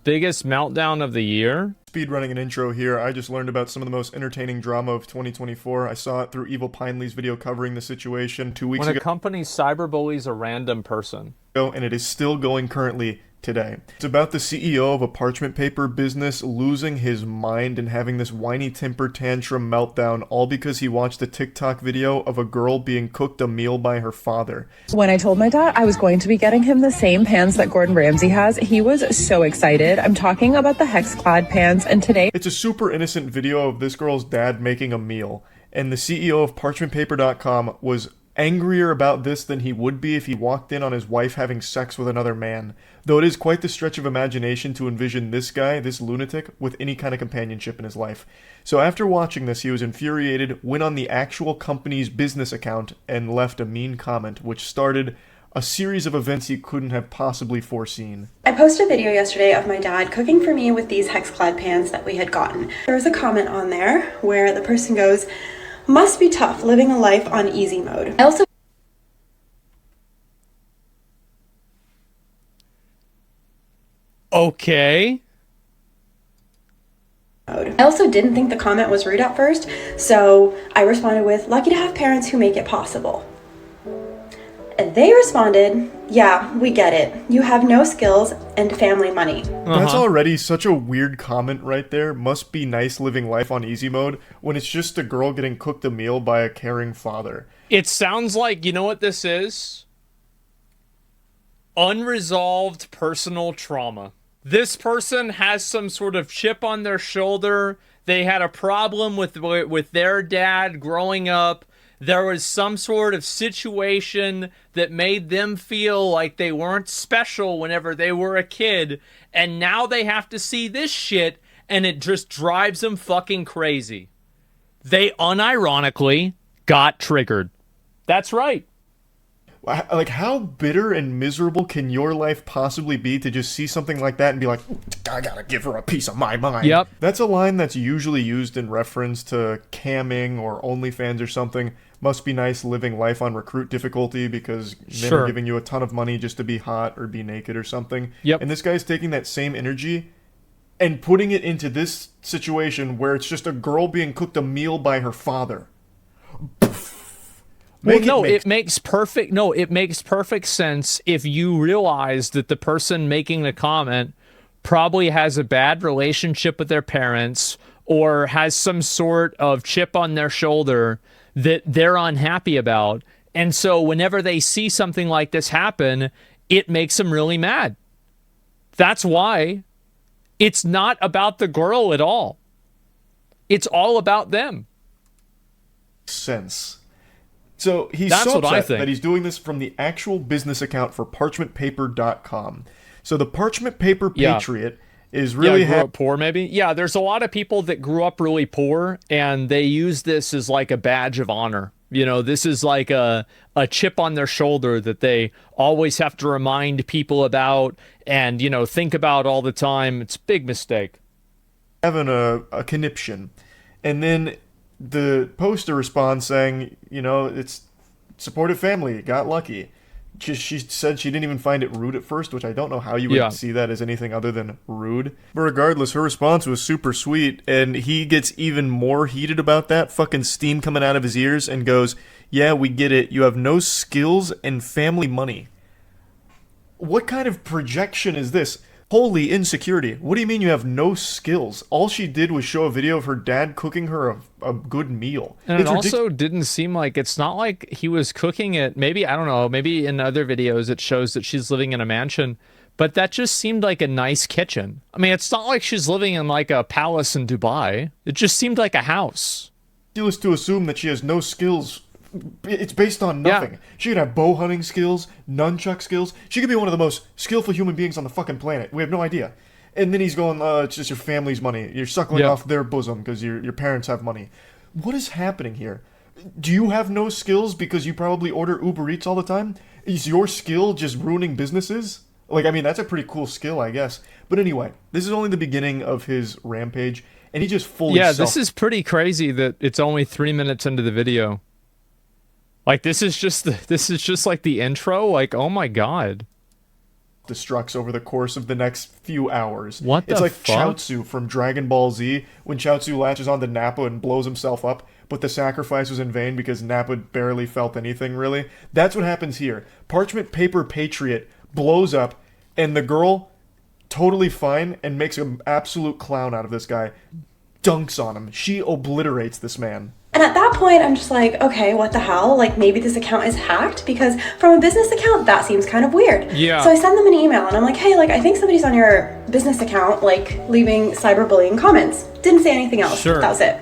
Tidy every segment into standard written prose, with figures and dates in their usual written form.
biggest meltdown of the year? Speedrunning an intro here. I just learned about some of the most entertaining drama of 2024. I saw it through Evil Pinely's video covering the situation 2 weeks When ago. a company cyberbullies a random person. And it is still going currently today. It's about the CEO of a parchment paper business losing his mind and having this whiny temper tantrum meltdown, all because he watched a TikTok video of a girl being cooked a meal by her father. When I told my dad I was going to be getting him the same pans that Gordon Ramsay has, he was so excited. I'm talking about the hex-clad pans, and today... It's a super innocent video of this girl's dad making a meal, and the CEO of parchmentpaper.com was angrier about this than he would be if he walked in on his wife having sex with another man. Though it is quite the stretch of imagination to envision this guy, this lunatic, with any kind of companionship in his life. So after watching this, he was infuriated, went on the actual company's business account, and left a mean comment, which started a series of events he couldn't have possibly foreseen. I posted a video yesterday of my dad cooking for me with these hex-clad pans that we had gotten. There was a comment on there where the person goes, "Must be tough living a life on easy mode." Okay. I also didn't think the comment was rude at first, so I responded with, "Lucky to have parents who make it possible." And they responded, "Yeah, we get it. You have no skills and family money." That's already such a weird comment right there. Must be nice living life on easy mode when it's just a girl getting cooked a meal by a caring father. It sounds like, you know what this is? Unresolved personal trauma. This person has some sort of chip on their shoulder. They had a problem with their dad growing up. There was some sort of situation that made them feel like they weren't special whenever they were a kid. And now they have to see this shit, and it just drives them fucking crazy. They unironically got triggered. That's right. Like, how bitter and miserable can your life possibly be to just see something like that and be like, I gotta give her a piece of my mind? Yep. That's a line that's usually used in reference to camming or OnlyFans or something. Must be nice living life on recruit difficulty because men are giving you a ton of money just to be hot or be naked or something. Yep. And this guy's taking that same energy and putting it into this situation where it's just a girl being cooked a meal by her father. It makes perfect sense if you realize that the person making the comment probably has a bad relationship with their parents or has some sort of chip on their shoulder that they're unhappy about. And so whenever they see something like this happen, it makes them really mad. That's why it's not about the girl at all. It's all about them. Sense. So he's That's so what I upset think. that he's doing this from the actual business account for parchmentpaper.com. So the Parchment Paper Patriot is really grew up poor, maybe. Yeah, there's a lot of people that grew up really poor, and they use this as like a badge of honor. You know, this is like a chip on their shoulder that they always have to remind people about and, you know, think about all the time. It's a big mistake. Having a conniption. And then the poster responds saying, you know, it's supportive family, got lucky. She said she didn't even find it rude at first, which I don't know how you would see that as anything other than rude. But regardless, her response was super sweet, and he gets even more heated about that, fucking steam coming out of his ears, and goes, "Yeah, we get it. You have no skills and family money." What kind of projection is this? Holy insecurity. What do you mean you have no skills? All she did was show a video of her dad cooking her a good meal. And it also didn't seem like, it's not like he was cooking it. Maybe, I don't know, maybe in other videos it shows that she's living in a mansion, but that just seemed like a nice kitchen. I mean, it's not like she's living in like a palace in Dubai. It just seemed like a house. Ridiculous to assume that she has no skills. It's based on nothing. Yeah. She could have bow hunting skills, nunchuck skills. She could be one of the most skillful human beings on the fucking planet. We have no idea. And then he's going, it's just your family's money. You're suckling off their bosom because your parents have money. What is happening here? Do you have no skills because you probably order Uber Eats all the time? Is your skill just ruining businesses? Like, I mean, that's a pretty cool skill, I guess. But anyway, this is only the beginning of his rampage, and he just fully this is pretty crazy that it's only 3 minutes into the video. Like, this is just like the intro. Like, oh my god. self-destructs over the course of the next few hours. What the It's like fuck? Chaozu from Dragon Ball Z, when Chaozu latches onto Nappa and blows himself up, but the sacrifice was in vain because Nappa barely felt anything, really. That's what happens here. Parchment Paper Patriot blows up, and the girl, totally fine, and makes an absolute clown out of this guy. Dunks on him. She obliterates this man. And at that point, I'm just like, okay, what the hell? Like, maybe this account is hacked, because from a business account, that seems kind of weird. Yeah. So I send them an email, and I'm like, hey, like, I think somebody's on your business account, like, leaving cyberbullying comments. Didn't say anything else. Sure. That was it.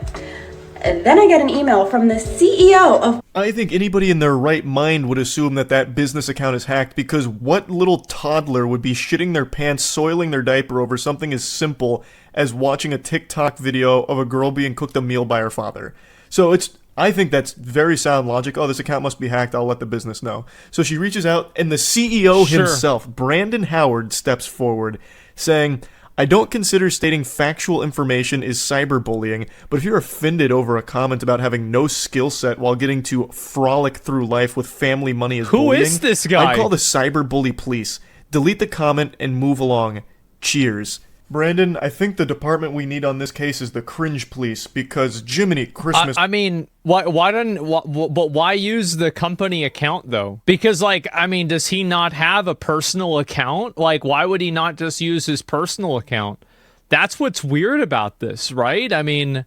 And then I get an email from the CEO of... I think anybody in their right mind would assume that that business account is hacked, because what little toddler would be shitting their pants, soiling their diaper over something as simple as watching a TikTok video of a girl being cooked a meal by her father? So I think that's very sound logic. Oh, this account must be hacked. I'll let the business know. So she reaches out, and the CEO himself, Brandon Howard, steps forward, saying, I don't consider stating factual information is cyberbullying, but if you're offended over a comment about having no skill set while getting to frolic through life with family money as bullying, Who is this guy? I'd call the cyberbully police. Delete the comment and move along. Cheers. Brandon, I think the department we need on this case is the cringe police, because Jiminy Christmas... I mean, why use the company account, though? Because, like, I mean, does he not have a personal account? Like, why would he not just use his personal account? That's what's weird about this, right? I mean,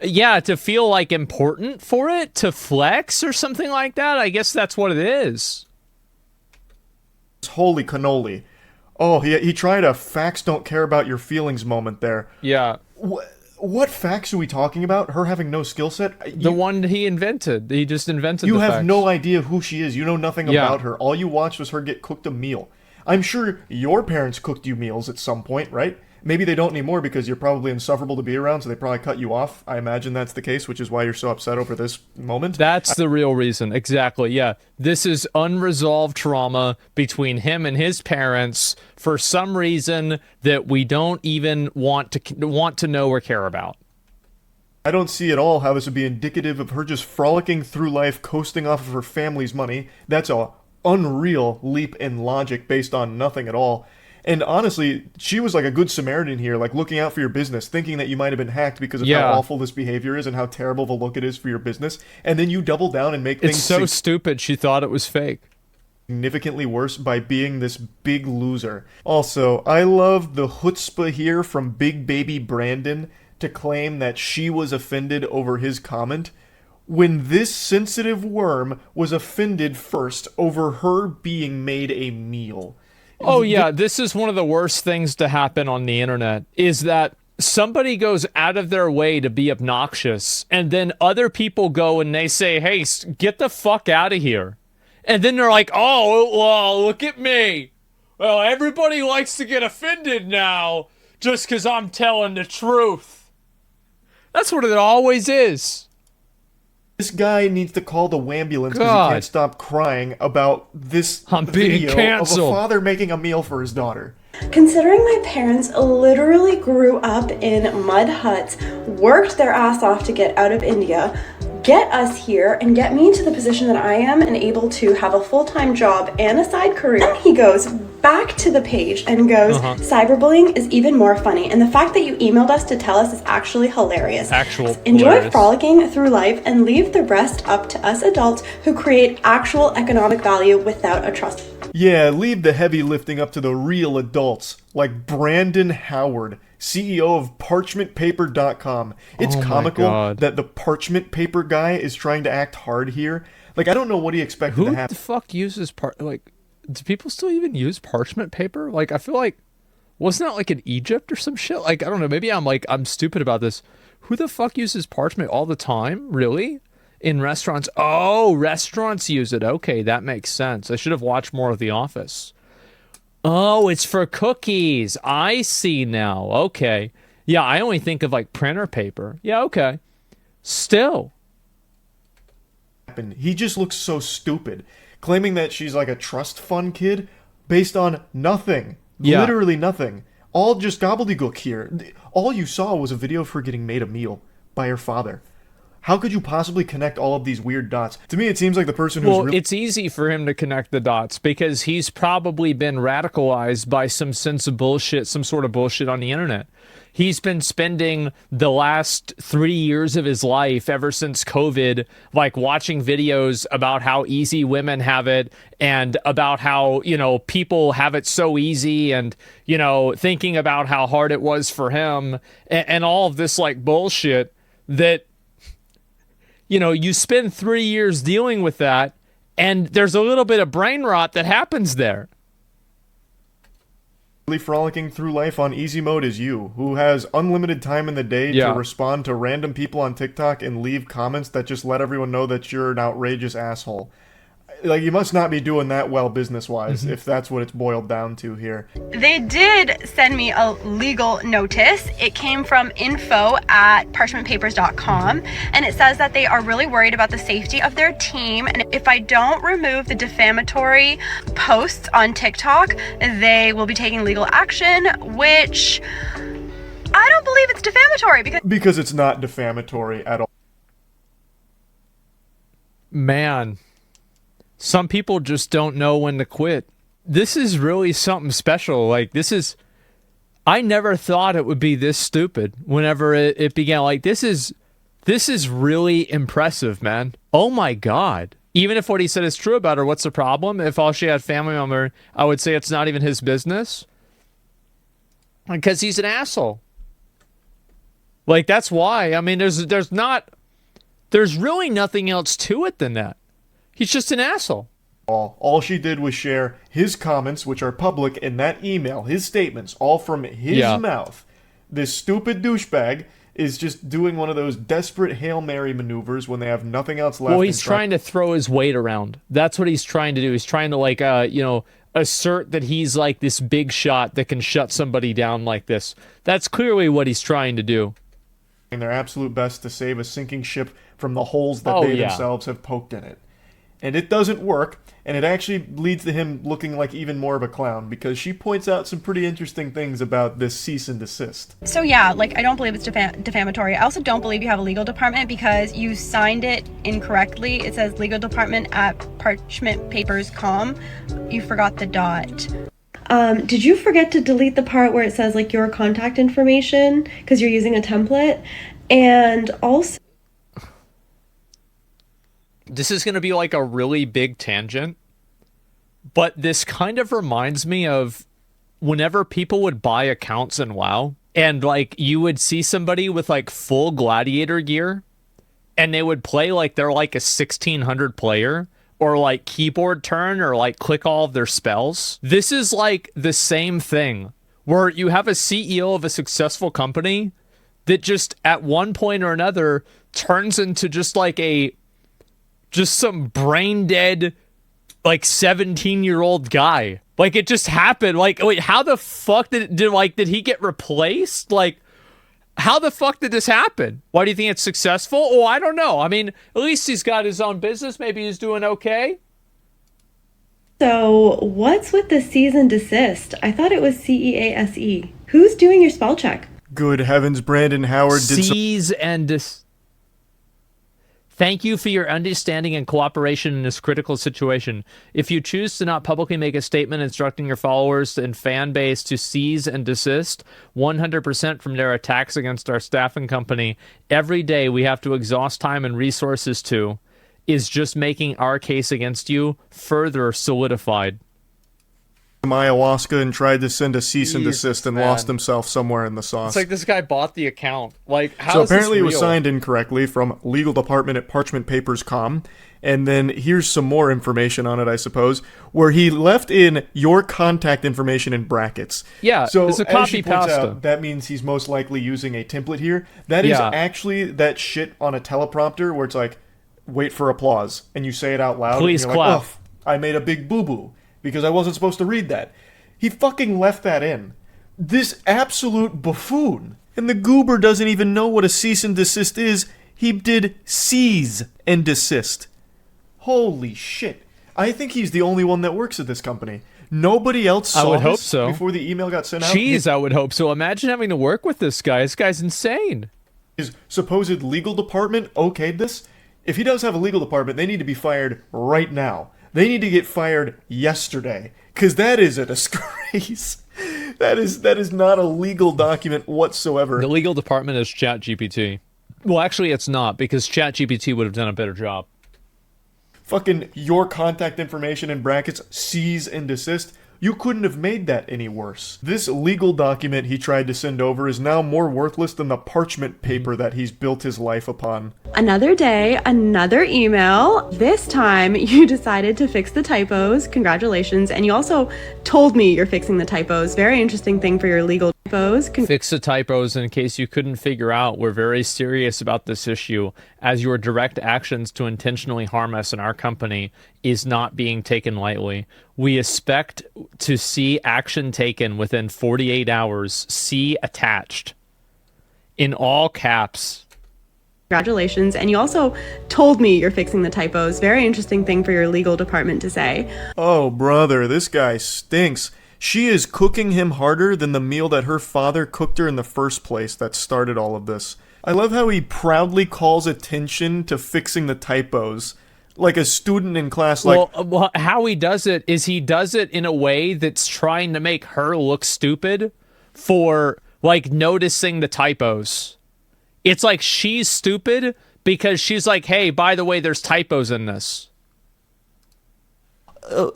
yeah, to feel, like, important for it? To flex or something like that? I guess that's what it is. Holy cannoli. Oh, he tried a facts don't care about your feelings moment there. Yeah. What facts are we talking about? Her having no skill set? The one he invented. He just invented You the have facts. no idea who she is. You know nothing about her. All you watched was her get cooked a meal. I'm sure your parents cooked you meals at some point, right? Maybe they don't anymore because you're probably insufferable to be around, so they probably cut you off. I imagine that's the case, which is why you're so upset over this moment. That's the real reason. Exactly. Yeah. This is unresolved trauma between him and his parents for some reason that we don't even want to know or care about. I don't see at all how this would be indicative of her just frolicking through life, coasting off of her family's money. That's a unreal leap in logic based on nothing at all. And honestly, she was like a good Samaritan here, like looking out for your business, thinking that you might have been hacked because of how awful this behavior is and how terrible the look it is for your business. And then you double down and make things so stupid she thought it was fake. Significantly worse by being this big loser. Also, I love the chutzpah here from Big Baby Brandon to claim that she was offended over his comment, when this sensitive worm was offended first over her being made a meal. Oh, yeah, this is one of the worst things to happen on the internet, is that somebody goes out of their way to be obnoxious, and then other people go and they say, hey, get the fuck out of here. And then they're like, oh, well, look at me. Well, everybody likes to get offended now just because I'm telling the truth. That's what it always is. This guy needs to call the wambulance because he can't stop crying about this video of a father making a meal for his daughter. Considering my parents literally grew up in mud huts, worked their ass off to get out of India, get us here, and get me into the position that I am and able to have a full-time job and a side career. Then he goes back to the page and goes, cyberbullying is even more funny, and the fact that you emailed us to tell us is actually hilarious. Enjoy frolicking through life and leave the rest up to us adults who create actual economic value without a trust. Yeah, leave the heavy lifting up to the real adults, like Brandon Howard, CEO of ParchmentPaper.com. It's comical that the parchment paper guy is trying to act hard here. Like, I don't know what he expected to happen. Who the fuck uses do people still even use parchment paper? Like, I feel like, wasn't that like in Egypt or some shit? Like, I don't know, maybe I'm stupid about this. Who the fuck uses parchment all the time? Really? In restaurants? Oh, restaurants use it. Okay, that makes sense. I should have watched more of The Office. Oh, it's for cookies. I see now. Okay. Yeah, I only think of like printer paper. Yeah, okay. Still. He just looks so stupid, claiming that she's like a trust fund kid based on nothing. Yeah. Literally nothing. All just gobbledygook here. All you saw was a video of her getting made a meal by her father. How could you possibly connect all of these weird dots? To me, it seems like the person who's really... It's easy for him to connect the dots because he's probably been radicalized by some sense of bullshit, some sort of bullshit on the internet. He's been spending the last 3 years of his life, ever since COVID, like watching videos about how easy women have it and about how, you know, people have it so easy and, you know, thinking about how hard it was for him and all of this like bullshit that, you know, you spend 3 years dealing with that, and there's a little bit of brain rot that happens there. Frolicking through life on easy mode is you, who has unlimited time in the day to respond to random people on TikTok and leave comments that just let everyone know that you're an outrageous asshole. Like, you must not be doing that well business-wise, if that's what it's boiled down to here. They did send me a legal notice. It came from info@parchmentpapers.com, and it says that they are really worried about the safety of their team, and if I don't remove the defamatory posts on TikTok, they will be taking legal action, which I don't believe it's defamatory because it's not defamatory at all. Man. Some people just don't know when to quit. This is really something special. Like, I never thought it would be this stupid whenever it began. Like, this is really impressive, man. Oh my God. Even if what he said is true about her, what's the problem? If all she had family member, I would say it's not even his business. Because he's an asshole. Like, that's why. I mean, there's really nothing else to it than that. He's just an asshole. All she did was share his comments, which are public, in that email, his statements, all from his mouth. This stupid douchebag is just doing one of those desperate Hail Mary maneuvers when they have nothing else left. Well, he's trying to throw his weight around. That's what he's trying to do. He's trying to, like, assert that he's, like, this big shot that can shut somebody down like this. That's clearly what he's trying to do. Their absolute best to save a sinking ship from the holes that they themselves have poked in it. And it doesn't work, and it actually leads to him looking like even more of a clown, because she points out some pretty interesting things about this cease and desist. So yeah, like, I don't believe it's defamatory. I also don't believe you have a legal department because you signed it incorrectly. It says legal department at parchmentpapers.com. You forgot the dot. Did you forget to delete the part where it says, like, your contact information because you're using a template? And also... This is going to be like a really big tangent, but this kind of reminds me of whenever people would buy accounts in WoW, and like you would see somebody with like full gladiator gear, and they would play like they're like a 1600 player, or like keyboard turn, or like click all of their spells. This is like the same thing, where you have a CEO of a successful company that just at one point or another turns into just like just some brain dead, like 17-year-old guy. Like, it just happened. Like, wait, how the fuck did he get replaced? Like, how the fuck did this happen? Why do you think it's successful? Oh, I don't know. I mean, at least he's got his own business. Maybe he's doing okay. So, what's with the cease and desist? I thought it was CEASE. Who's doing your spell check? Good heavens, Brandon Howard did cease and desist. Thank you for your understanding and cooperation in this critical situation. If you choose to not publicly make a statement instructing your followers and fan base to cease and desist 100% from their attacks against our staff and company, every day we have to exhaust time and resources to, is just making our case against you further solidified. Ayahuasca and tried to send a cease and desist and lost himself somewhere in the sauce. It's like this guy bought the account. Like, how so is apparently this it was real? signed incorrectly from legal department at parchmentpapers.com. And then here's some more information on it, I suppose, where he left in your contact information in brackets. Yeah, so it's a as she copy points pasta. out, that means he's most likely using a template here. That is actually that shit on a teleprompter where it's like, wait for applause, and you say it out loud. Please and you're clap. like, oh, I made a big boo-boo because I wasn't supposed to read that. He fucking left that in. This absolute buffoon. And the goober doesn't even know what a cease and desist is. He did seize and desist. Holy shit. I think he's the only one that works at this company. Nobody else saw I would hope this so. before the email got sent out. Jeez, I would hope so. Imagine having to work with this guy. This guy's insane. his supposed legal department okayed this. If he does have a legal department, they need to be fired right now. They need to get fired yesterday, because that is a disgrace. That is not a legal document whatsoever. The legal department is ChatGPT. Well, actually, it's not, because ChatGPT would have done a better job. Fucking your contact information in brackets, cease and desist. You couldn't have made that any worse. This legal document he tried to send over is now more worthless than the parchment paper that he's built his life upon. Another day, another email. This time you decided to fix the typos. Congratulations. And you also told me you're fixing the typos. Very interesting thing for your legal typos. Fix the typos. In case you couldn't figure out, we're very serious about this issue, as your direct actions to intentionally harm us and our company is not being taken lightly. We expect to see action taken within 48 hours. See attached. In all caps. Congratulations. And you also told me you're fixing the typos. Very interesting thing for your legal department to say. Oh, brother, this guy stinks. She is cooking him harder than the meal that her father cooked her in the first place that started all of this. I love how he proudly calls attention to fixing the typos. Like a student in class, like... Well, how he does it is he does it in a way that's trying to make her look stupid for, like, noticing the typos. It's like she's stupid because she's like, hey, by the way, there's typos in this.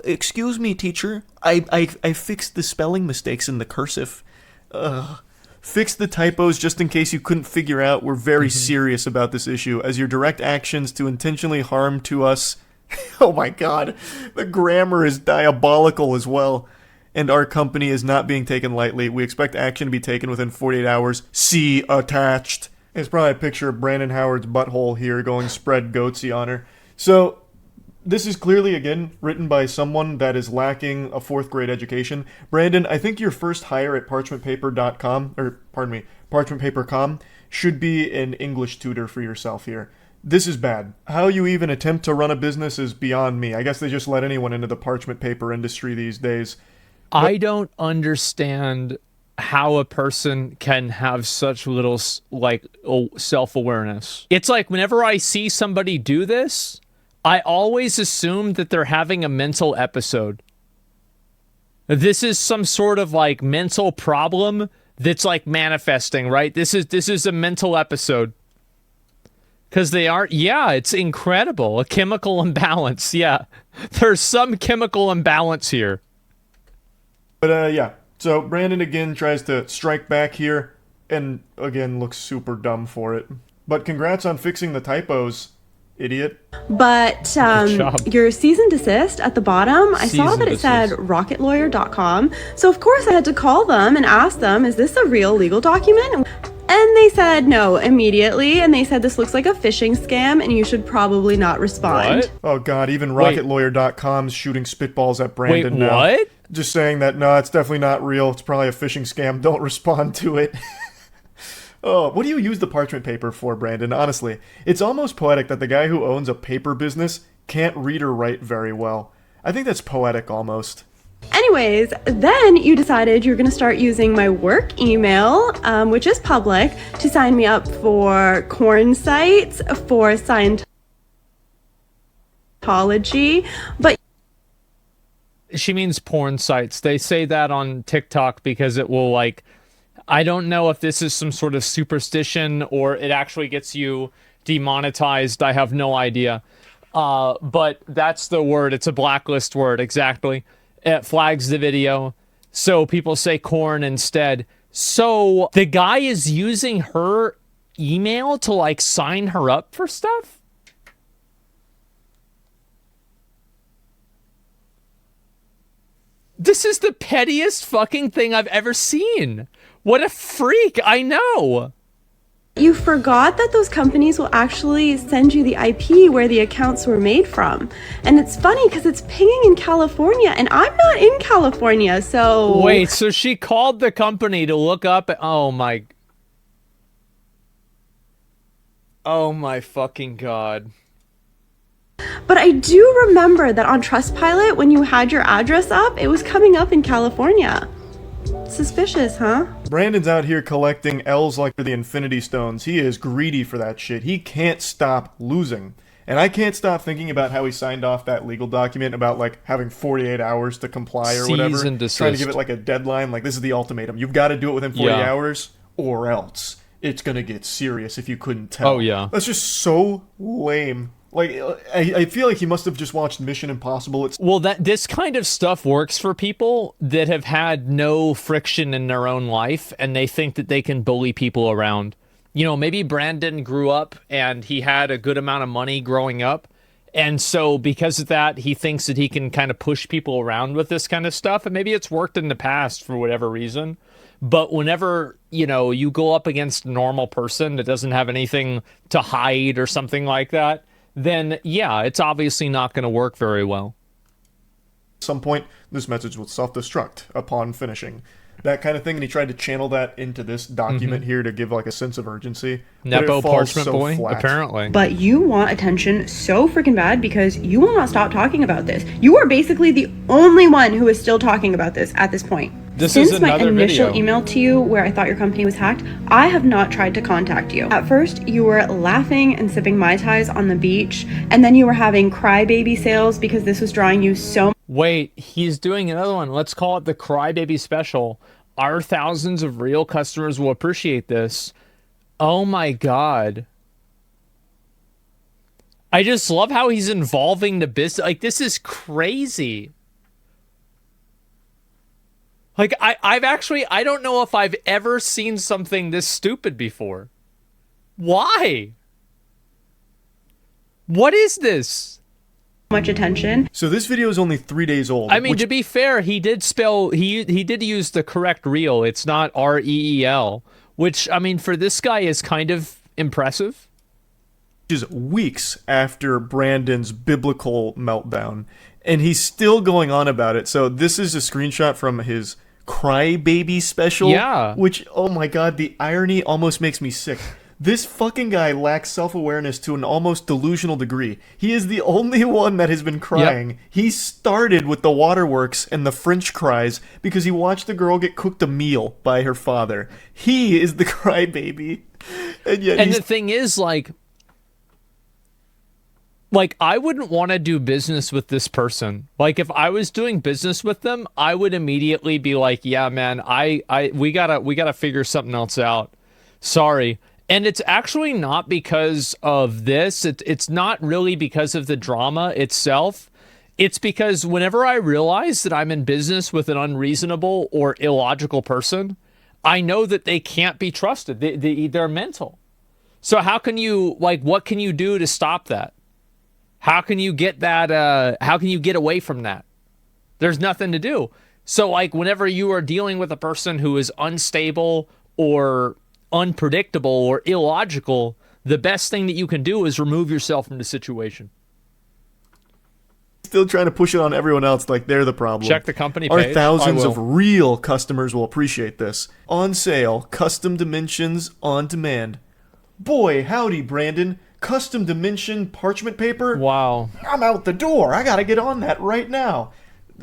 Excuse me, teacher. I fixed the spelling mistakes in the cursive. Fix the typos just in case you couldn't figure out. We're very serious about this issue, as your direct actions to intentionally harm to us. Oh my god, the grammar is diabolical as well. And our company is not being taken lightly. We expect action to be taken within 48 hours. See attached. It's probably a picture of Brandon Howard's butthole here going spread goatsy on her. So, this is clearly, again, written by someone that is lacking a 4th grade education. Brandon, I think your first hire at parchmentpaper.com, should be an English tutor for yourself here. This is bad. How you even attempt to run a business is beyond me. I guess they just let anyone into the parchment paper industry these days. I don't understand how a person can have such little, like, self-awareness. It's like whenever I see somebody do this, I always assume that they're having a mental episode. This is some sort of, like, mental problem that's, like, manifesting, right? This is a mental episode. Because they aren't... Yeah, it's incredible. A chemical imbalance, yeah. There's some chemical imbalance here. But, yeah. So, Brandon again tries to strike back here, and, again, looks super dumb for it. But congrats on fixing the typos, idiot. But your cease and desist at the bottom, I saw that it said rocketlawyer.com. So of course I had to call them and ask them, is this a real legal document? And they said no immediately. And they said this looks like a phishing scam and you should probably not respond. What? Oh god, even rocketlawyer.com's shooting spitballs at Brandon now. What? Just saying that, no, it's definitely not real. It's probably a phishing scam. Don't respond to it. Oh, what do you use the parchment paper for, Brandon? Honestly, it's almost poetic that the guy who owns a paper business can't read or write very well. I think that's poetic almost. Anyways, then you decided you're going to start using my work email, which is public, to sign me up for corn sites, for Scientology, but... She means porn sites. They say that on TikTok because it will, like... I don't know if this is some sort of superstition or it actually gets you demonetized. I have no idea. But that's the word. It's a blacklist word, exactly. It flags the video. So people say corn instead. So the guy is using her email to, like, sign her up for stuff? This is the pettiest fucking thing I've ever seen. What a freak, I know. You forgot that those companies will actually send you the IP where the accounts were made from. And it's funny because it's pinging in California and I'm not in California, so... Wait, so she called the company to look up... Oh my fucking god. But I do remember that on Trustpilot, when you had your address up, it was coming up in California. Suspicious, huh? Brandon's out here collecting L's like for the Infinity Stones. He is greedy for that shit. He can't stop losing. And I can't stop thinking about how he signed off that legal document about, like, having 48 hours to comply or Cease whatever. and desist. Trying to give it, like, a deadline. Like, this is the ultimatum. You've got to do it within 40 hours or else it's going to get serious if you couldn't tell. Oh, yeah. That's just so lame. Like, I feel like he must have just watched Mission Impossible. Well, this kind of stuff works for people that have had no friction in their own life, and they think that they can bully people around. You know, maybe Brandon grew up and he had a good amount of money growing up. And so because of that, he thinks that he can kind of push people around with this kind of stuff. And maybe it's worked in the past for whatever reason. But whenever, you know, you go up against a normal person that doesn't have anything to hide or something like that, then, yeah, it's obviously not going to work very well. At some point, this message will self-destruct upon finishing. That kind of thing, and he tried to channel that into this document here to give, like, a sense of urgency. Nepo Parchment Boy, flat. apparently. But you want attention so freaking bad because you will not stop talking about this. You are basically the only one who is still talking about this at this point. Since my initial email to you where I thought your company was hacked, I have not tried to contact you. At first, you were laughing and sipping Mai Tais on the beach, and then you were having crybaby sales because this was drawing you so much. Wait, he's doing another one. Let's call it the Crybaby Special. Our thousands of real customers will appreciate this. Oh my God. I just love how he's involving the business. Like, this is crazy. Like, I don't know if I've ever seen something this stupid before. Why? What is this? Much attention. So this video is only 3 days old. I mean, to be fair, he did spell, he did use the correct reel. It's not R-E-E-L, which, I mean, for this guy is kind of impressive. Is weeks after Brandon's biblical meltdown, and he's still going on about it. So this is a screenshot from his Crybaby special. Yeah. Which, oh my God, the irony almost makes me sick. This fucking guy lacks self-awareness to an almost delusional degree. He is the only one that has been crying. Yep. He started with the waterworks and the French cries because he watched the girl get cooked a meal by her father. He is the crybaby. And yet the thing is, like, I wouldn't want to do business with this person. Like, if I was doing business with them, I would immediately be like, yeah, man, we gotta figure something else out. Sorry. And it's actually not because of this. It's not really because of the drama itself. It's because whenever I realize that I'm in business with an unreasonable or illogical person, I know that they can't be trusted. They're mental. So how can you, like, what can you do to stop that? How can you get that, how can you get away from that? There's nothing to do. So, like, whenever you are dealing with a person who is unstable or unpredictable or illogical, the best thing that you can do is remove yourself from the situation. Still trying to push it on everyone else like they're the problem. Check the company Our page. thousands of real customers will appreciate this. On sale, custom dimensions on demand. Boy, howdy, Brandon. Custom dimension parchment paper? Wow. I'm out the door. I gotta get on that right now.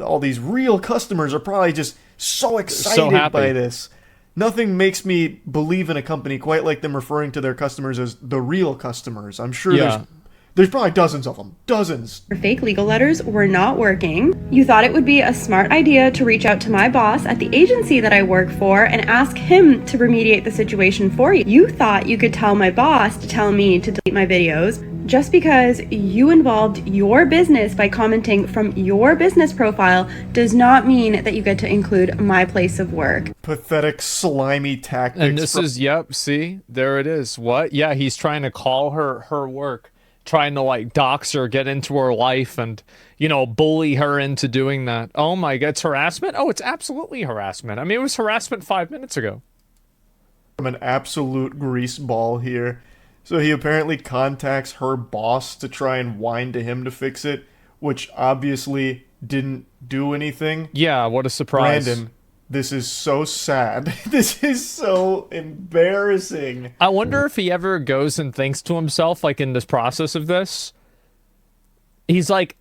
All these real customers are probably just so excited by this. Nothing makes me believe in a company quite like them referring to their customers as the real customers. I'm sure there's probably dozens of them. Dozens. Your fake legal letters were not working. You thought it would be a smart idea to reach out to my boss at the agency that I work for and ask him to remediate the situation for you. You thought you could tell my boss to tell me to delete my videos. Just because you involved your business by commenting from your business profile does not mean that you get to include my place of work. Pathetic, slimy tactics. And this is, yep, see? There it is. What? Yeah, he's trying to call her work. Trying to, like, dox her, get into her life, and, you know, bully her into doing that. Oh my God, it's harassment? Oh, it's absolutely harassment. I mean, it was harassment 5 minutes ago. From an absolute grease ball here. So he apparently contacts her boss to try and whine to him to fix it, which obviously didn't do anything. Yeah, what a surprise. Brandon, this is so sad. This is so embarrassing. I wonder if he ever goes and thinks to himself, like, in this process of this, he's like,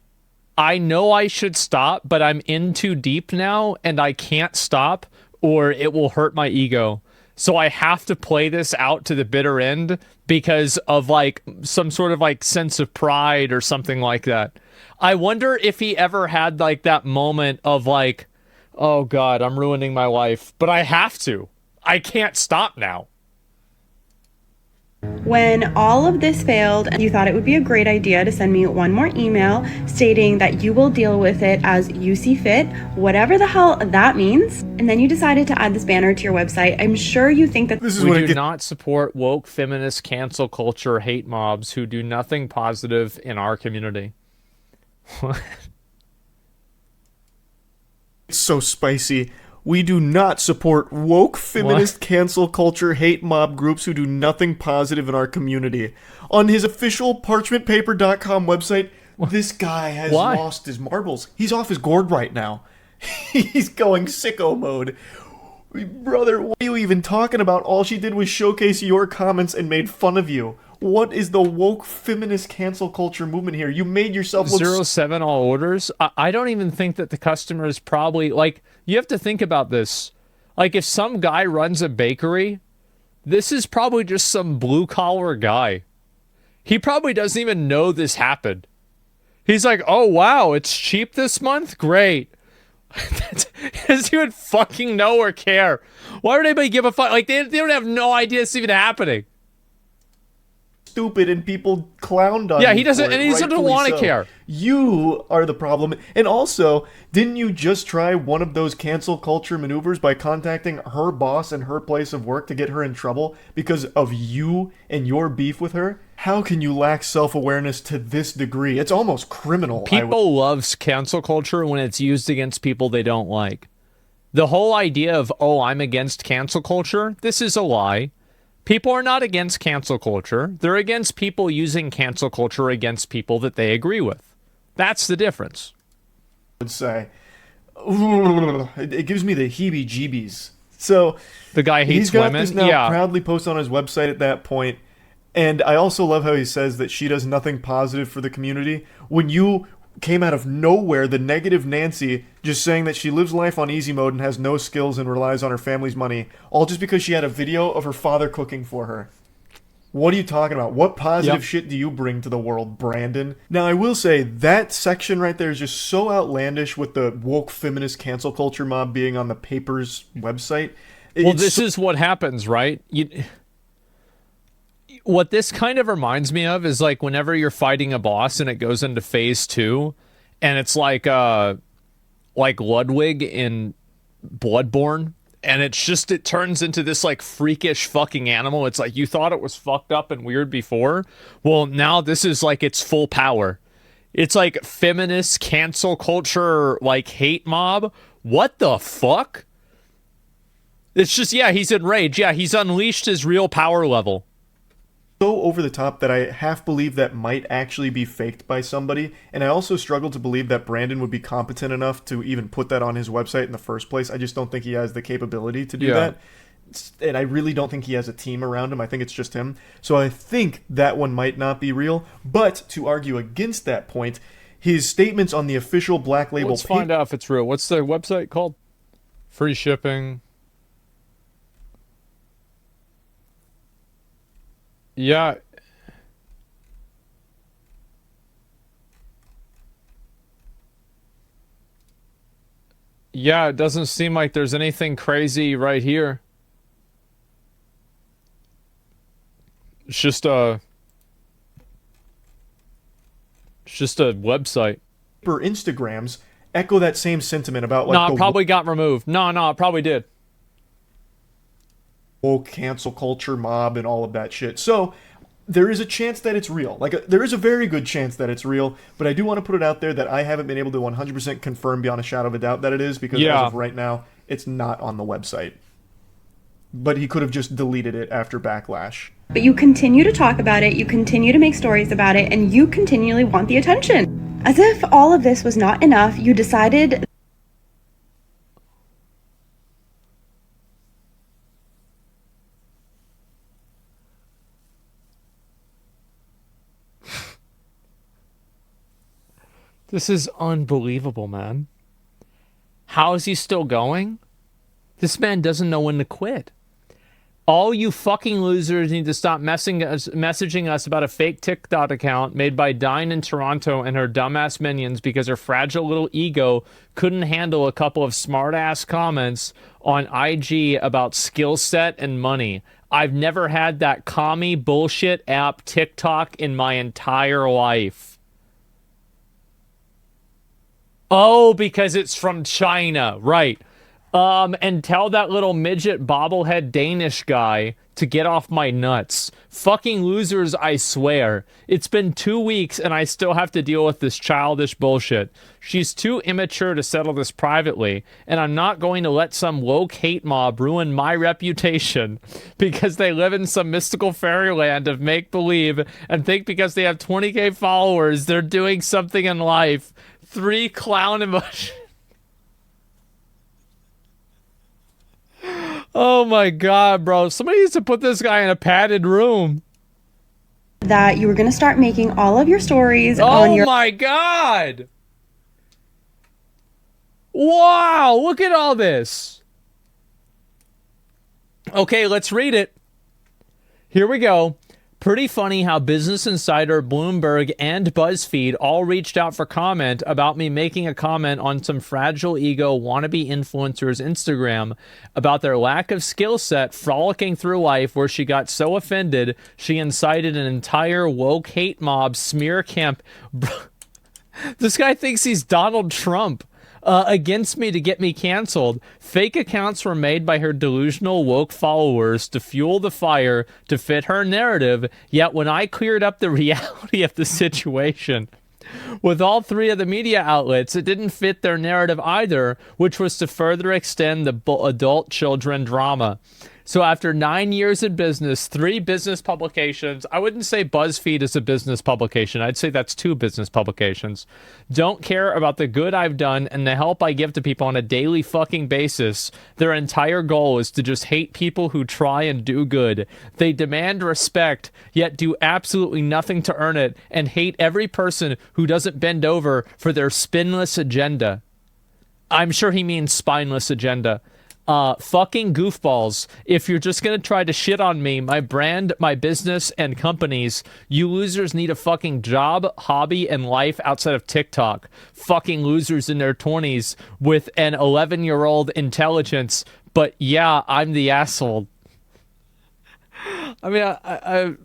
I know I should stop, but I'm in too deep now, and I can't stop, or it will hurt my ego. So I have to play this out to the bitter end because of like some sort of like sense of pride or something like that. I wonder if he ever had like that moment of like, oh God, I'm ruining my life, but I have to. I can't stop now. When all of this failed, you thought it would be a great idea to send me one more email stating that you will deal with it as you see fit, whatever the hell that means. And then you decided to add this banner to your website. I'm sure you think that This is We what do not support woke feminist cancel culture hate mobs who do nothing positive in our community. It's so spicy. We do not support woke feminist cancel culture hate mob groups who do nothing positive in our community. On his official parchmentpaper.com website, this guy has lost his marbles. He's off his gourd right now. He's going sicko mode. Brother, what are you even talking about? All she did was showcase your comments and made fun of you. What is the woke feminist cancel culture movement here? You made yourself look... 07 all orders. I don't even think that the customer is probably like, you have to think about this. Like if some guy runs a bakery, this is probably just some blue collar guy. He probably doesn't even know this happened. He's like, oh wow, it's cheap this month? Great. He doesn't even fucking know or care. Why would anybody give a fuck? Like they don't have no idea it's even happening. Stupid and people clowned on Yeah, you he doesn't, for it, and he doesn't rightfully want to so. care. You are the problem. And also, didn't you just try one of those cancel culture maneuvers by contacting her boss and her place of work to get her in trouble because of you and your beef with her? How can you lack self-awareness to this degree? It's almost criminal. People loves cancel culture when it's used against people they don't like. The whole idea of, oh, I'm against cancel culture, this is a lie. People are not against cancel culture. They're against people using cancel culture against people that they agree with. That's the difference. Would say. It gives me the heebie-jeebies. So the guy hates he's got women. This now Yeah. proudly posted on his website at that point. And I also love how he says that she does nothing positive for the community. When you came out of nowhere, the negative Nancy, just saying that she lives life on easy mode and has no skills and relies on her family's money, all just because she had a video of her father cooking for her. What are you talking about? What positive shit do you bring to the world, Brandon? Now, I will say, that section right there is just so outlandish with the woke feminist cancel culture mob being on the paper's website. Well, this is what happens, right? What this kind of reminds me of is like whenever you're fighting a boss and it goes into phase 2 and it's like Ludwig in Bloodborne and it turns into this like freakish fucking animal. It's like you thought it was fucked up and weird before. Well, now this is like its full power. It's like feminist cancel culture like hate mob. What the fuck? It's just, yeah, he's enraged. Yeah, he's unleashed his real power level. So over the top that I half believe that might actually be faked by somebody, and I also struggle to believe that Brandon would be competent enough to even put that on his website in the first place. I just don't think he has the capability to do that, and I really don't think he has a team around him. I think it's just him. So I think that one might not be real, but to argue against that point, his statements on the official Black Label... Let's find out if it's real. What's the website called? Free shipping... Yeah. Yeah, it doesn't seem like there's anything crazy right here. It's just a website. For Instagrams echo that same sentiment about like No, it probably got removed. No, it probably did. woke cancel culture mob and all of that shit. So there is a chance that it's real. There is a very good chance that it's real, but I do want to put it out there that I haven't been able to 100% confirm beyond a shadow of a doubt that it is, because as of right now, it's not on the website. But he could have just deleted it after backlash. But you continue to talk about it, you continue to make stories about it, and you continually want the attention. As if all of this was not enough, you decided... This is unbelievable, man. How is he still going? This man doesn't know when to quit. All you fucking losers need to stop messaging us about a fake TikTok account made by Dine in Toronto and her dumbass minions because her fragile little ego couldn't handle a couple of smart-ass comments on IG about skill set and money. I've never had that commie bullshit app TikTok in my entire life. Oh, because it's from China. Right. And tell that little midget bobblehead Danish guy to get off my nuts. Fucking losers, I swear. It's been 2 weeks and I still have to deal with this childish bullshit. She's too immature to settle this privately, and I'm not going to let some woke hate mob ruin my reputation because they live in some mystical fairyland of make-believe and think because they have 20k followers, they're doing something in life. 3 clown emotions. Oh my god, bro. Somebody needs to put this guy in a padded room. That you were going to start making all of your stories on your... Oh my god! Wow, look at all this. Okay, let's read it. Here we go. Pretty funny how Business Insider, Bloomberg, and BuzzFeed all reached out for comment about me making a comment on some fragile ego wannabe influencers' Instagram about their lack of skill set frolicking through life, where she got so offended she incited an entire woke hate mob smear camp. This guy thinks he's Donald Trump. Against me to get me canceled. Fake accounts were made by her delusional woke followers to fuel the fire to fit her narrative, yet when I cleared up the reality of the situation with all 3 of the media outlets, it didn't fit their narrative either, which was to further extend the adult children drama. So after 9 years in business, 3 business publications, I wouldn't say BuzzFeed is a business publication. I'd say that's 2 business publications. Don't care about the good I've done and the help I give to people on a daily fucking basis. Their entire goal is to just hate people who try and do good. They demand respect, yet do absolutely nothing to earn it, and hate every person who doesn't bend over for their spineless agenda. I'm sure he means spineless agenda. Fucking goofballs. If you're just gonna try to shit on me, my brand, my business, and companies, you losers need a fucking job, hobby, and life outside of TikTok. Fucking losers in their 20s with an 11-year-old intelligence. But yeah, I'm the asshole. I mean, I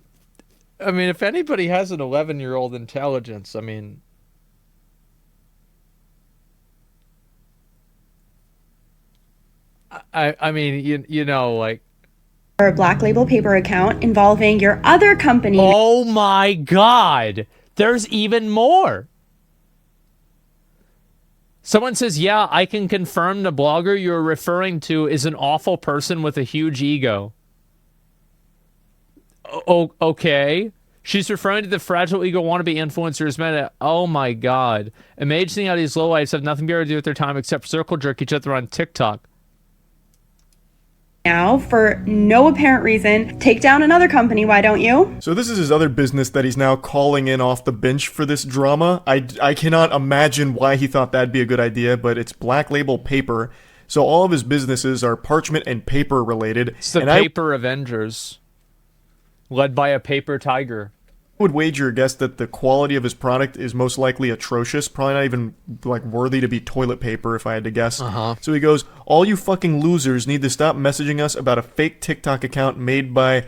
mean, if anybody has an 11-year-old intelligence, I mean... I mean, you know, like... Or a Black Label Paper account involving your other company. Oh my god! There's even more! Someone says, yeah, I can confirm the blogger you're referring to is an awful person with a huge ego. Okay. She's referring to the fragile ego wannabe influencers. Man, oh my god. Amazing how these lowlifes have nothing better to do with their time except circle jerk each other on TikTok. Now, for no apparent reason, take down another company, why don't you? So this is his other business that he's now calling in off the bench for this drama. I cannot imagine why he thought that'd be a good idea, but it's Black Label Paper. So all of his businesses are parchment and paper related. It's the Paper Avengers, led by a paper tiger. I would wager a guess that the quality of his product is most likely atrocious, probably not even like worthy to be toilet paper if I had to guess. So he goes, all you fucking losers need to stop messaging us about a fake TikTok account made by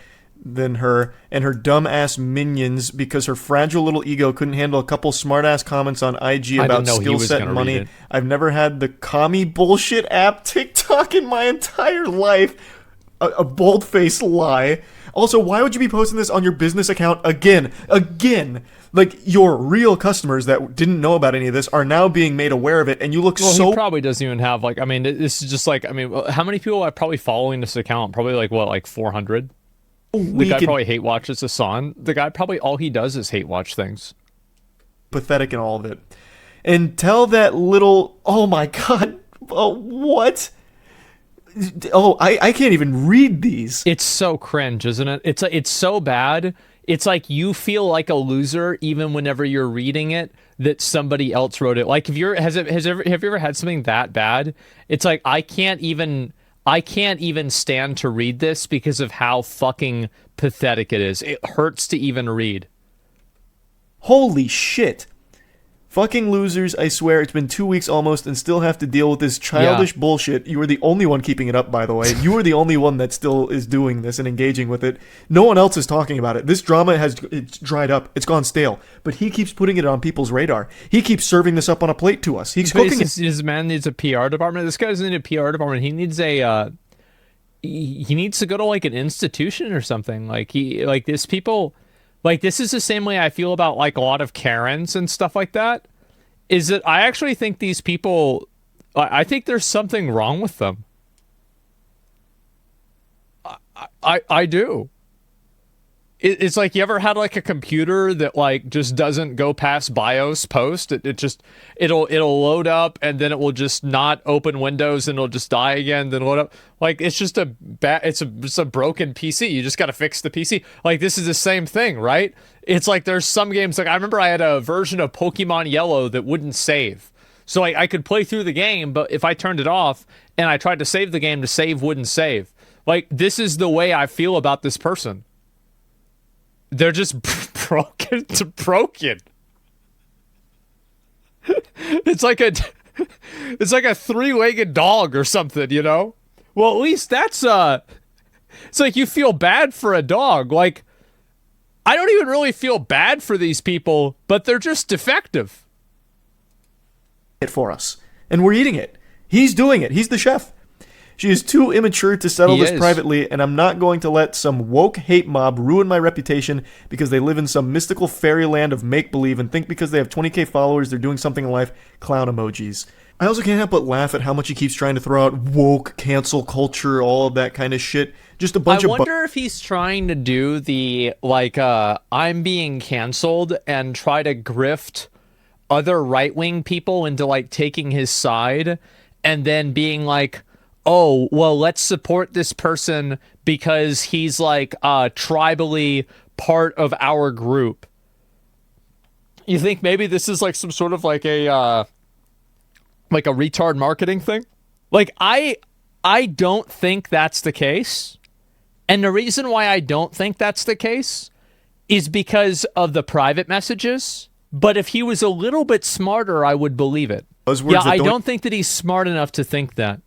her and her dumb-ass minions because her fragile little ego couldn't handle a couple smart-ass comments on IG about skill set and money. I've never had the commie bullshit app TikTok in my entire life. A bold-faced lie. Also, why would you be posting this on your business account again? Like, your real customers that didn't know about any of this are now being made aware of it, and you look He probably doesn't even have, like, I mean, this is just like, I mean, how many people are probably following this account? Probably, like, what, like 400? The guy probably hate watches Hassan. The guy probably, all he does is hate watch things. Pathetic in all of it. And tell that little, oh my god, what? Oh, I can't even read these. It's so cringe, isn't it? It's so bad. It's like you feel like a loser even whenever you're reading it that somebody else wrote it. Like if you're have you ever had something that bad? It's like I can't even I can't even stand to read this because of how fucking pathetic it is. It hurts to even read. Holy shit. Fucking losers, I swear, it's been 2 weeks almost and still have to deal with this childish bullshit. You are the only one keeping it up, by the way. You are the only one that still is doing this and engaging with it. No one else is talking about it. This drama it's dried up. It's gone stale. But he keeps putting it on people's radar. He keeps serving this up on a plate to us. He's cooking it. This man needs a PR department. This guy doesn't need a PR department. He needs a... he needs to go to, like, an institution or something. Like, this people... Like, this is the same way I feel about, like, a lot of Karens and stuff like that, is that I actually think these people, I think there's something wrong with them. I do. It's like, you ever had, like, a computer that, like, just doesn't go past BIOS post? It'll load up, and then it will just not open Windows, and it'll just die again, then load up. Like, it's just it's a broken PC. You just got to fix the PC. Like, this is the same thing, right? It's like, there's some games, like, I remember I had a version of Pokemon Yellow that wouldn't save. So, like, I could play through the game, but if I turned it off, and I tried to save the game, to save wouldn't save. Like, this is the way I feel about this person. They're just broken to broken. It's like a three-legged dog or something, you know? Well, at least that's it's like you feel bad for a dog. Like, I don't even really feel bad for these people, but they're just defective. It for us. And we're eating it. He's doing it. He's the chef. She is too immature to settle this privately, and I'm not going to let some woke hate mob ruin my reputation because they live in some mystical fairyland of make-believe and think because they have 20k followers they're doing something in life. Clown emojis. I also can't help but laugh at how much he keeps trying to throw out woke, cancel culture, all of that kind of shit. Just a bunch of... I wonder if he's trying to do the, like, I'm being canceled and try to grift other right-wing people into, like, taking his side and then being like, oh, well, let's support this person because he's, like, tribally part of our group. You think maybe this is, like, some sort of, like, a retard marketing thing? Like, I don't think that's the case. And the reason why I don't think that's the case is because of the private messages. But if he was a little bit smarter, I would believe it. Yeah, I don't think that he's smart enough to think that.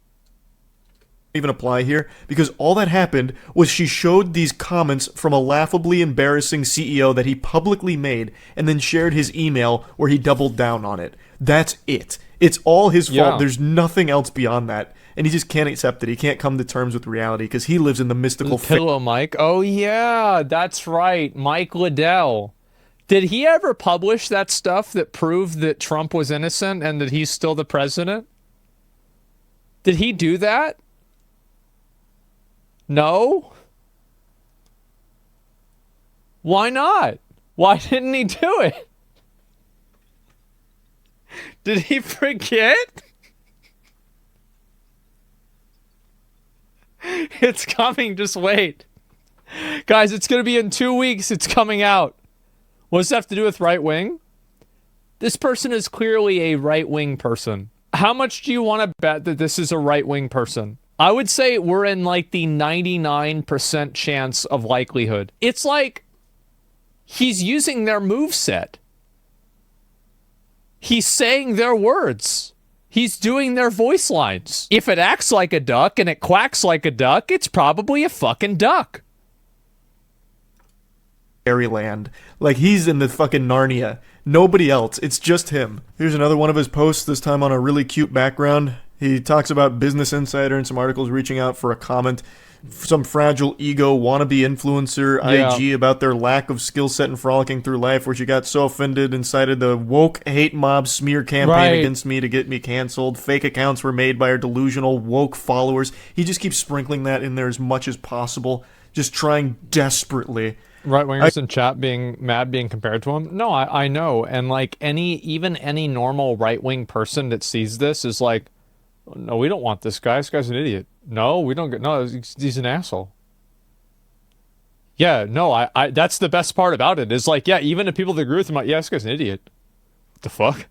Even apply here, because all that happened was she showed these comments from a laughably embarrassing CEO that he publicly made and then shared his email where he doubled down on it. That's it. It's all his fault. There's nothing else beyond that. And he just can't accept it. He can't come to terms with reality because he lives in the mystical... Pillow Mike. Oh, yeah, that's right. Mike Liddell. Did he ever publish that stuff that proved that Trump was innocent and that he's still the president? Did he do that? No? Why not? Why didn't he do it? Did he forget? It's coming, just wait. Guys, it's going to be in 2 weeks. It's coming out. What does that have to do with right wing? This person is clearly a right wing person. How much do you want to bet that this is a right wing person? I would say we're in, like, the 99% chance of likelihood. It's like he's using their moveset. He's saying their words. He's doing their voice lines. If it acts like a duck and it quacks like a duck, it's probably a fucking duck. Fairyland. Like, he's in the fucking Narnia. Nobody else. It's just him. Here's another one of his posts, this time on a really cute background. He talks about Business Insider and some articles reaching out for a comment. Some fragile ego wannabe influencer, IG, about their lack of skill set and frolicking through life, where she got so offended and cited the woke hate mob smear campaign against me to get me canceled. Fake accounts were made by her delusional woke followers. He just keeps sprinkling that in there as much as possible, just trying desperately. Right-wingers in chat being compared to him? No, I know. And, like, even any normal right-wing person that sees this is like, no, we don't want this guy. This guy's an idiot. No, we don't get... No, he's an asshole. Yeah, no, I that's the best part about it. Is like, yeah, even the people that agree with him, like, yeah, this guy's an idiot. What the fuck?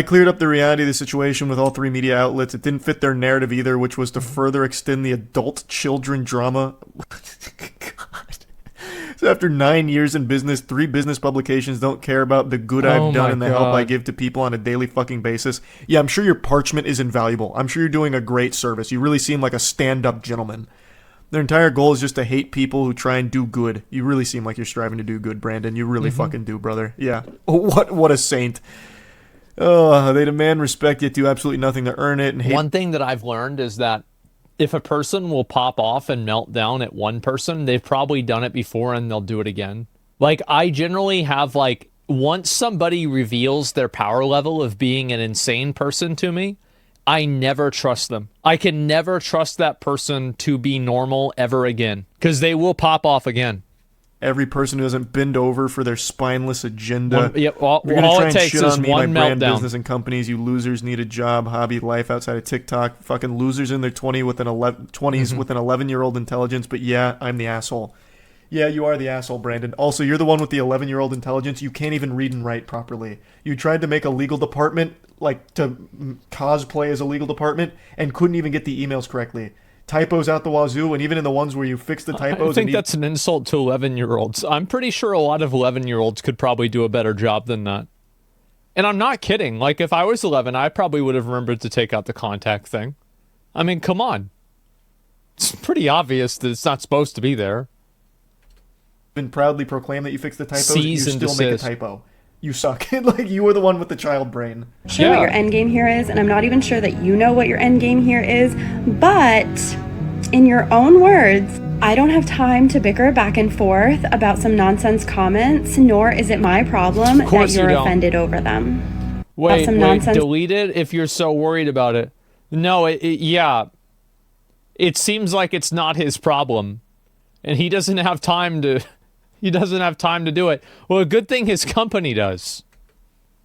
It cleared up the reality of the situation with all three media outlets. It didn't fit their narrative either, which was to further extend the adult children drama. God. So after 9 years in business, 3 business publications don't care about the good I've done and the help I give to people on a daily fucking basis. Yeah, I'm sure your parchment is invaluable. I'm sure you're doing a great service. You really seem like a stand-up gentleman. Their entire goal is just to hate people who try and do good. You really seem like you're striving to do good, Brandon. You really fucking do, brother. Yeah. What a saint. Oh, they demand respect, yet do absolutely nothing to earn it. And hate. One thing that I've learned is that if a person will pop off and melt down at one person, they've probably done it before and they'll do it again. Like, I generally have, like, once somebody reveals their power level of being an insane person to me, I never trust them. I can never trust that person to be normal ever again, because they will pop off again. Every person who doesn't bend over for their spineless agenda. All it takes is one meltdown. Business and companies. You losers need a job, hobby, life outside of TikTok. Fucking losers in their 20s with an 11-year-old intelligence. But yeah, I'm the asshole. Yeah, you are the asshole, Brandon. Also, you're the one with the 11-year-old intelligence. You can't even read and write properly. You tried to make a legal department, like to cosplay as a legal department, and couldn't even get the emails correctly. Typos out the wazoo, and even in the ones where you fix the typos. I think that's an insult to 11-year-olds. I'm pretty sure a lot of 11-year-olds could probably do a better job than that. And I'm not kidding. Like, if I was 11, I probably would have remembered to take out the contact thing. I mean, come on. It's pretty obvious that it's not supposed to be there. Been proudly proclaim that you fixed the typos, Cease you and still make a desist. typo. You suck. Like, you were the one with the child brain. Sure what your end game here is, and I'm not even sure that you know what your end game here is, but in your own words, I don't have time to bicker back and forth about some nonsense comments, nor is it my problem that you're offended over them. Wait, delete it if you're so worried about it. No, yeah. It seems like it's not his problem, and he doesn't have time to do it. Well, a good thing his company does.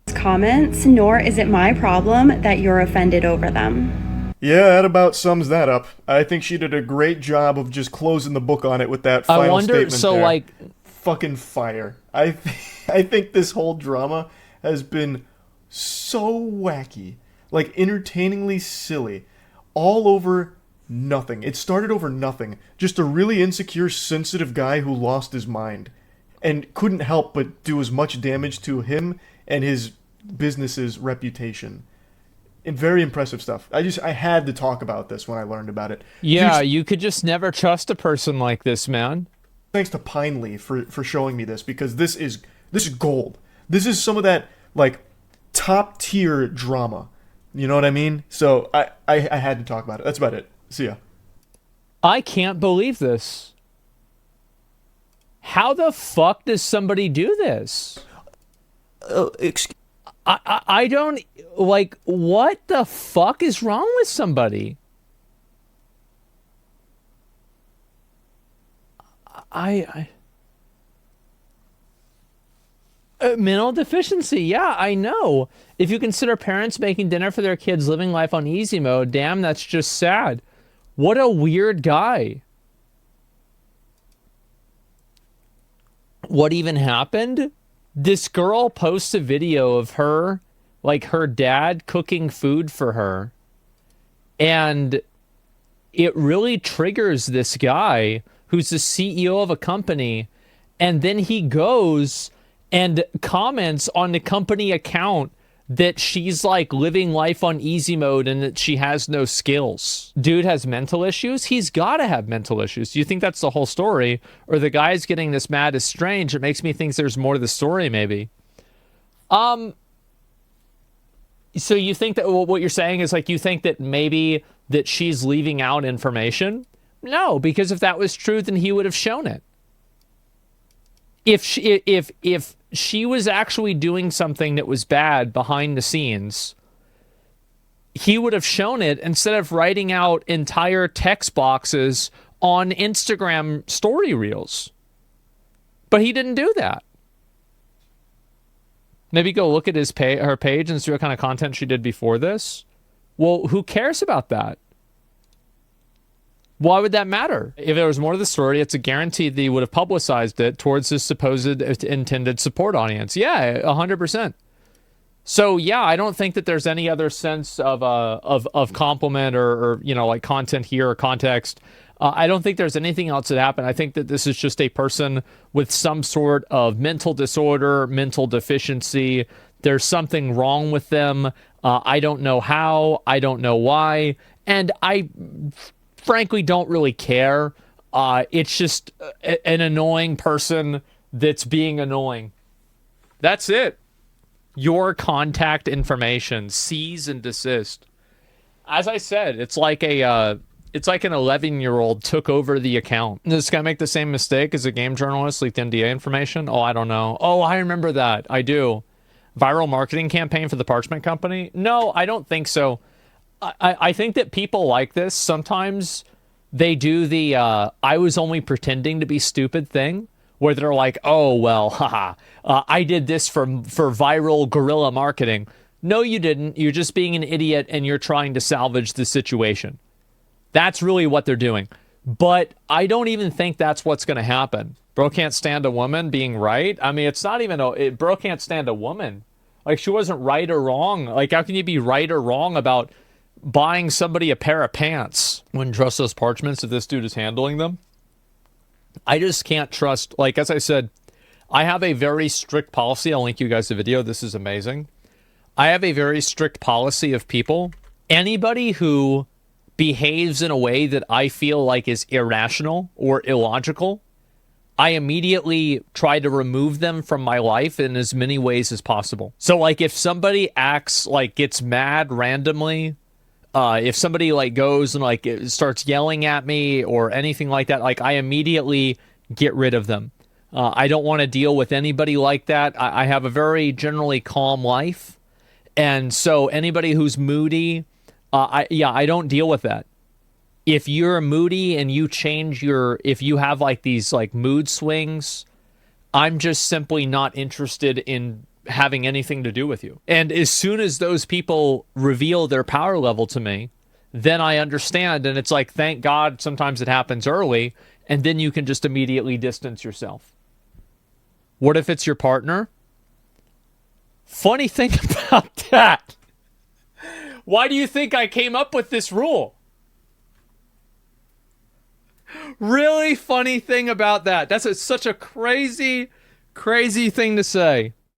Comments, nor is it my problem that you're offended over them. Yeah, that about sums that up. I think she did a great job of just closing the book on it with that final statement there. Like, fucking fire. I think this whole drama has been so wacky, like entertainingly silly, all over nothing. It started over nothing. Just a really insecure, sensitive guy who lost his mind and couldn't help but do as much damage to him and his business's reputation. And very impressive stuff. I had to talk about this when I learned about it. Yeah, you could just never trust a person like this, man. Thanks to Pinely for showing me this, because this is gold. This is some of that, like, top tier drama. You know what I mean? So I had to talk about it. That's about it. See ya. I can't believe this. How the fuck does somebody do this? I don't, like, what the fuck is wrong with somebody? Mental deficiency, yeah, I know. If you consider parents making dinner for their kids living life on easy mode, damn, that's just sad. What a weird guy. What even happened? This girl posts a video of her, like her dad cooking food for her. And it really triggers this guy who's the CEO of a company. And then he goes and comments on the company account that she's like living life on easy mode and that she has no skills. Dude has mental issues. He's got to have mental issues. Do you think that's the whole story? Or the guy's getting this mad is strange. It makes me think there's more to the story, maybe. So you think that what you're saying is, like, you think that maybe that she's leaving out information? No, because if that was true, then he would have shown it. If she was actually doing something that was bad behind the scenes, he would have shown it instead of writing out entire text boxes on Instagram story reels. But he didn't do that. Maybe go look at her page and see what kind of content she did before this. Well, who cares about that? Why would that matter? If there was more to the story, it's a guarantee that he would have publicized it towards his supposed intended support audience. Yeah, 100%. So yeah, I don't think that there's any other sense of compliment or you know, like content here or context. I don't think there's anything else that happened. I think that this is just a person with some sort of mental disorder, mental deficiency. There's something wrong with them. I don't know how. I don't know why. And I frankly don't really care. It's just an annoying person that's being annoying. That's it. Your contact information, cease and desist. As I said, it's like an 11-year-old took over the account. Does this guy make the same mistake as a game journalist, leaked NDA information? Oh, I don't know. Oh, I remember that. I do. Viral marketing campaign for the Parchment Company? No, I don't think so. I think that people like this, sometimes they do the I was only pretending to be stupid thing, where they're like, oh, well, haha, I did this for viral guerrilla marketing. No, you didn't. You're just being an idiot and you're trying to salvage the situation. That's really what they're doing. But I don't even think that's what's going to happen. Bro can't stand a woman being right. I mean, it's not even bro can't stand a woman. Like, she wasn't right or wrong. Like, how can you be right or wrong about buying somebody a pair of pants? Wouldn't trust those parchments if this dude is handling them. I just can't trust, like, as I said, I have a very strict policy. I'll link you guys a video. This is amazing. I have a very strict policy of people. Anybody who behaves in a way that I feel like is irrational or illogical, I immediately try to remove them from my life in as many ways as possible. So, like, if somebody acts like gets mad randomly, if somebody like goes and like starts yelling at me or anything like that, like, I immediately get rid of them. I don't want to deal with anybody like that. I have a very generally calm life. And so anybody who's moody, I don't deal with that. If you're moody and you change if you have like these like mood swings, I'm just simply not interested in having anything to do with you. And as soon as those people reveal their power level to me, then I understand. And it's like, thank God sometimes it happens early, and then you can just immediately distance yourself. What if it's your partner? Funny thing about that. Why do you think I came up with this rule? Really funny thing about that. That's such a crazy, crazy thing to say.